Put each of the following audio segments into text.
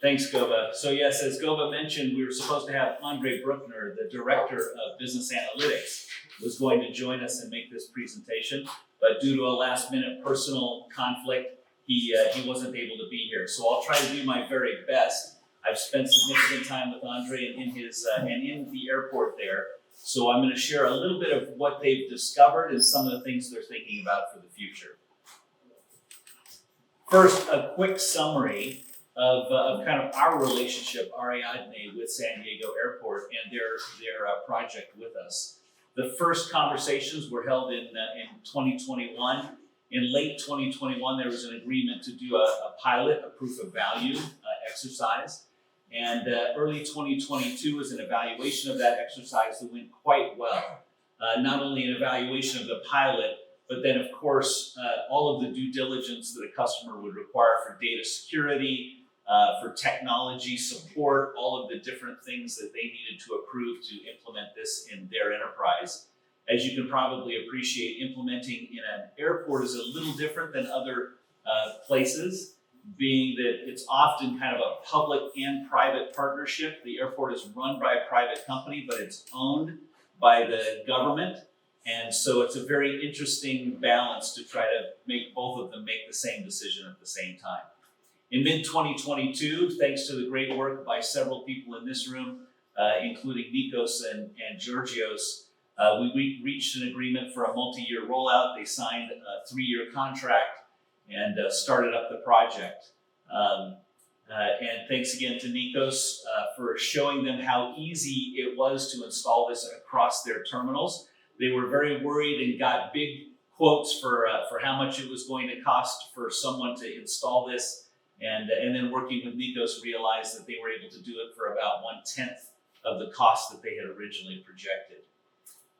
Thanks, Gova. So yes, as Gova mentioned, we were supposed to have Andre Bruckner, the Director of Business Analytics, was going to join us and make this presentation, but due to a last-minute personal conflict, he wasn't able to be here. So I'll try to do my very best. I've spent significant time with Andre and in the airport there, so I'm going to share a little bit of what they've discovered and some of the things they're thinking about for the future. First, a quick summary of kind of our relationship, Ariadne, with San Diego Airport and their project with us. The first conversations were held in 2021. In late 2021, there was an agreement to do a pilot, a proof of value exercise. And early 2022 was an evaluation of that exercise that went quite well. Not only an evaluation of the pilot, but then of course, all of the due diligence that a customer would require for data security, for technology support, all of the different things that they needed to approve to implement this in their enterprise. As you can probably appreciate, implementing in an airport is a little different than other places, being that it's often kind of a public and private partnership. The airport is run by a private company, but it's owned by the government. And so it's a very interesting balance to try to make both of them make the same decision at the same time. In mid-2022, thanks to the great work by several people in this room, including Nikos and Georgios, we reached an agreement for a multi-year rollout. They signed a 3-year contract and started up the project. And thanks again to Nikos for showing them how easy it was to install this across their terminals. They were very worried and got big quotes for how much it was going to cost for someone to install this. And then working with Nikos, realized that they were able to do it for about 1/10 of the cost that they had originally projected.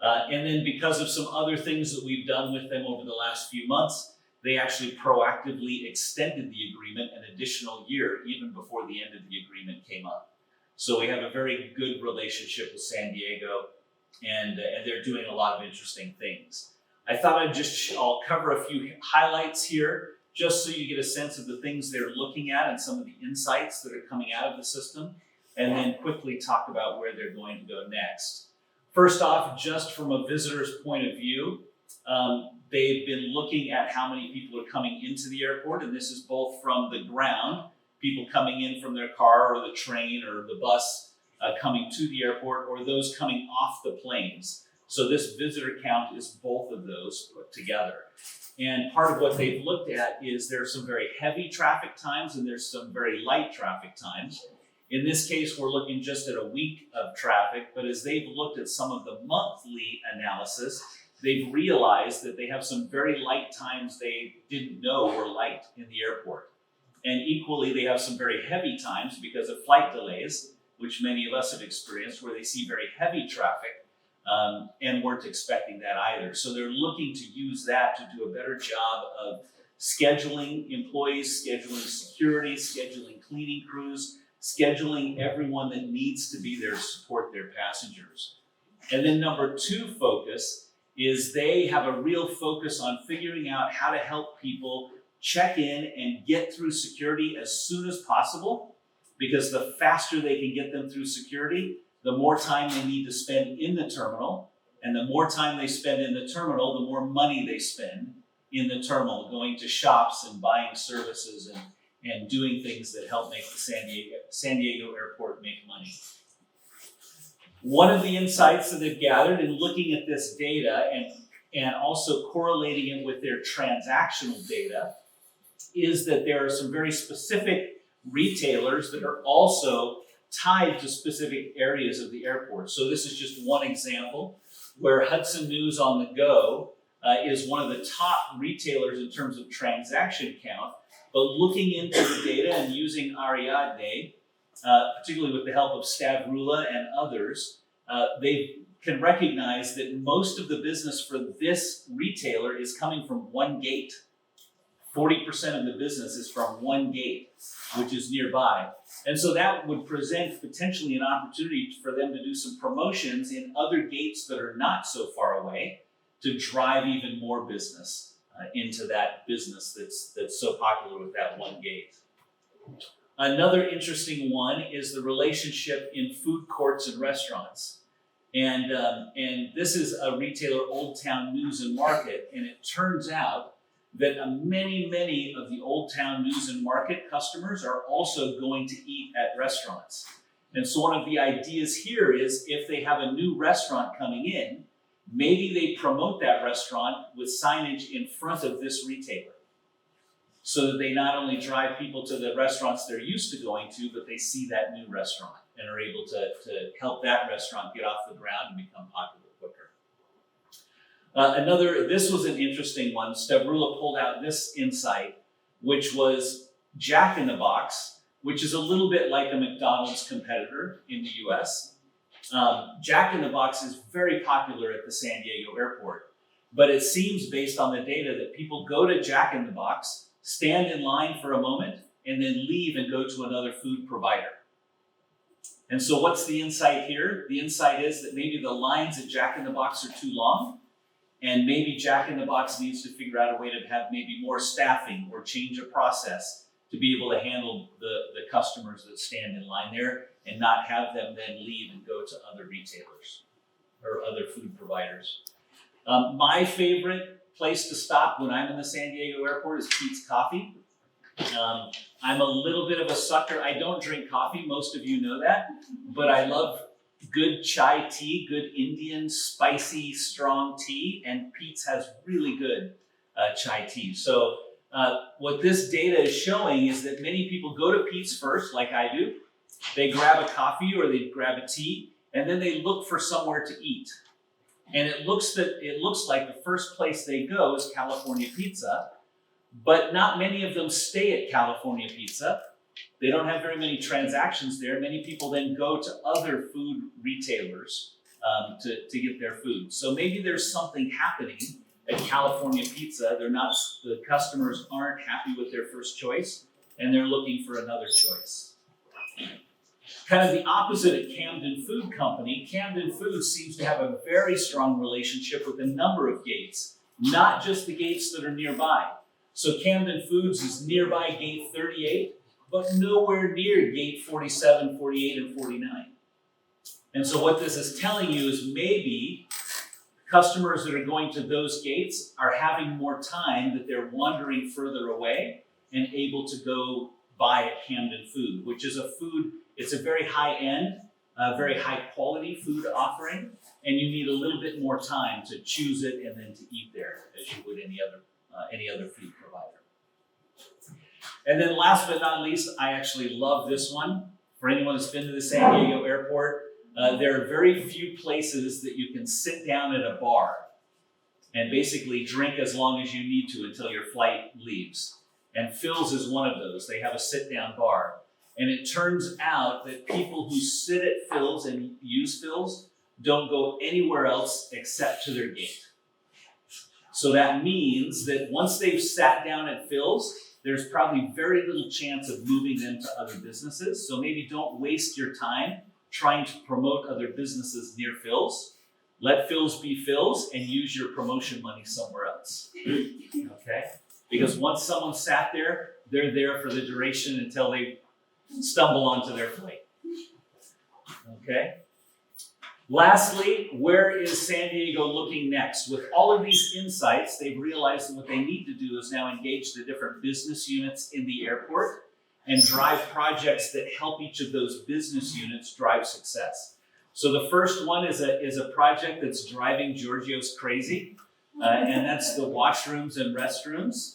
And then because of some other things that we've done with them over the last few months, they actually proactively extended the agreement an additional year, even before the end of the agreement came up. So we have a very good relationship with San Diego, and they're doing a lot of interesting things. I thought I'll cover a few highlights here, just so you get a sense of the things they're looking at and some of the insights that are coming out of the system, and then quickly talk about where they're going to go next. First off, just from a visitor's point of view, they've been looking at how many people are coming into the airport, and this is both from the ground, people coming in from their car or the train or the bus coming to the airport, or those coming off the planes. So this visitor count is both of those put together. And part of what they've looked at is there's some very heavy traffic times and there's some very light traffic times. In this case, we're looking just at a week of traffic, but as they've looked at some of the monthly analysis, they've realized that they have some very light times they didn't know were light in the airport. And equally, they have some very heavy times because of flight delays, which many of us have experienced, where they see very heavy traffic and weren't expecting that either. So they're looking to use that to do a better job of scheduling employees, scheduling security, scheduling cleaning crews, scheduling everyone that needs to be there to support their passengers. And then number 2 focus is they have a real focus on figuring out how to help people check in and get through security as soon as possible, because the faster they can get them through security, the more time they need to spend in the terminal, and the more time they spend in the terminal, the more money they spend in the terminal, going to shops and buying services and doing things that help make the San Diego airport make money. One of the insights that they've gathered in looking at this data and also correlating it with their transactional data is that there are some very specific retailers that are also tied to specific areas of the airport. So this is just one example where Hudson News on the Go is one of the top retailers in terms of transaction count, but looking into the data and using Ariadne, particularly with the help of Stavrula and others, they can recognize that most of the business for this retailer is coming from one gate. 40% of the business is from one gate, which is nearby. And so that would present potentially an opportunity for them to do some promotions in other gates that are not so far away to drive even more business into that business that's so popular with that one gate. Another interesting one is the relationship in food courts and restaurants. And this is a retailer, Old Town News and Market, and it turns out that many of the Old Town News and Market customers are also going to eat at restaurants. And so one of the ideas here is if they have a new restaurant coming in, maybe they promote that restaurant with signage in front of this retailer, so that they not only drive people to the restaurants they're used to going to, but they see that new restaurant and are able to help that restaurant get off the ground and become popular quicker. This was an interesting one. Stavroula pulled out this insight, which was Jack in the Box, which is a little bit like a McDonald's competitor in the US. Jack in the Box is very popular at the San Diego airport, but it seems based on the data that people go to Jack in the Box, stand in line for a moment, and then leave and go to another food provider. And so what's the insight here? The insight is that maybe the lines at Jack in the Box are too long, and maybe Jack in the Box needs to figure out a way to have maybe more staffing or change a process to be able to handle the customers that stand in line there and not have them then leave and go to other retailers or other food providers. My favorite place to stop when I'm in the San Diego airport is Pete's Coffee. I'm a little bit of a sucker. I don't drink coffee, most of you know that, but I love good chai tea, good Indian, spicy, strong tea, and Pete's has really good chai tea. So what this data is showing is that many people go to Pete's first, like I do. They grab a coffee or they grab a tea, and then they look for somewhere to eat. And it looks like the first place they go is California Pizza, but not many of them stay at California Pizza. They don't have very many transactions there. Many people then go to other food retailers to get their food. So maybe there's something happening at California Pizza. The customers aren't happy with their first choice, and they're looking for another choice. Kind of the opposite at Camden Food Company. Camden Food seems to have a very strong relationship with a number of gates, not just the gates that are nearby. So Camden Foods is nearby gate 38, but nowhere near gate 47, 48, and 49. And so what this is telling you is maybe customers that are going to those gates are having more time, that they're wandering further away and able to go buy at Camden Food, which is it's a very high-end, very high-quality food offering, and you need a little bit more time to choose it and then to eat there as you would any other food provider. And then last but not least, I actually love this one. For anyone who's been to the San Diego airport, there are very few places that you can sit down at a bar and basically drink as long as you need to until your flight leaves. And Phil's is one of those. They have a sit-down bar. And it turns out that people who sit at Phil's and use Phil's don't go anywhere else except to their gate. So that means that once they've sat down at Phil's, there's probably very little chance of moving them to other businesses. So maybe don't waste your time trying to promote other businesses near Phil's. Let Phil's be Phil's and use your promotion money somewhere else. Okay? Because once someone sat there, they're there for the duration until they stumble onto their flight. Okay? Lastly, where is San Diego looking next? With all of these insights, they've realized that what they need to do is now engage the different business units in the airport and drive projects that help each of those business units drive success. So the first one is a project that's driving Giorgio's crazy, and that's the washrooms and restrooms.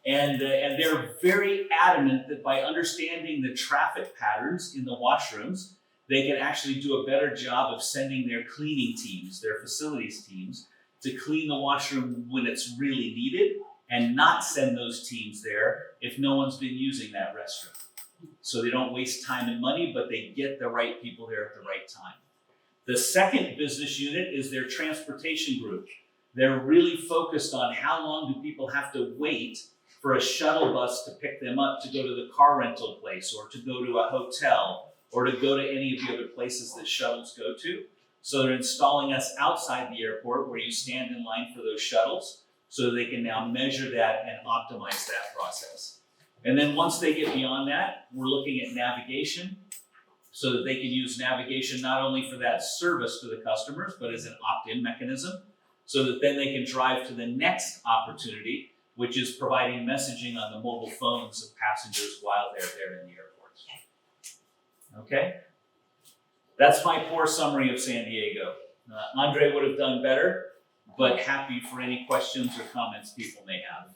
And they're very adamant that by understanding the traffic patterns in the washrooms, they can actually do a better job of sending their cleaning teams, their facilities teams, to clean the washroom when it's really needed and not send those teams there if no one's been using that restroom. So they don't waste time and money, but they get the right people there at the right time. The second business unit is their transportation group. They're really focused on how long do people have to wait for a shuttle bus to pick them up to go to the car rental place or to go to a hotel or to go to any of the other places that shuttles go to. So they're installing us outside the airport where you stand in line for those shuttles so they can now measure that and optimize that process. And then once they get beyond that, we're looking at navigation so that they can use navigation not only for that service to the customers, but as an opt-in mechanism, so that then they can drive to the next opportunity, which is providing messaging on the mobile phones of passengers while they're there in the airports. Okay? That's my poor summary of San Diego. Andre would have done better, but happy for any questions or comments people may have.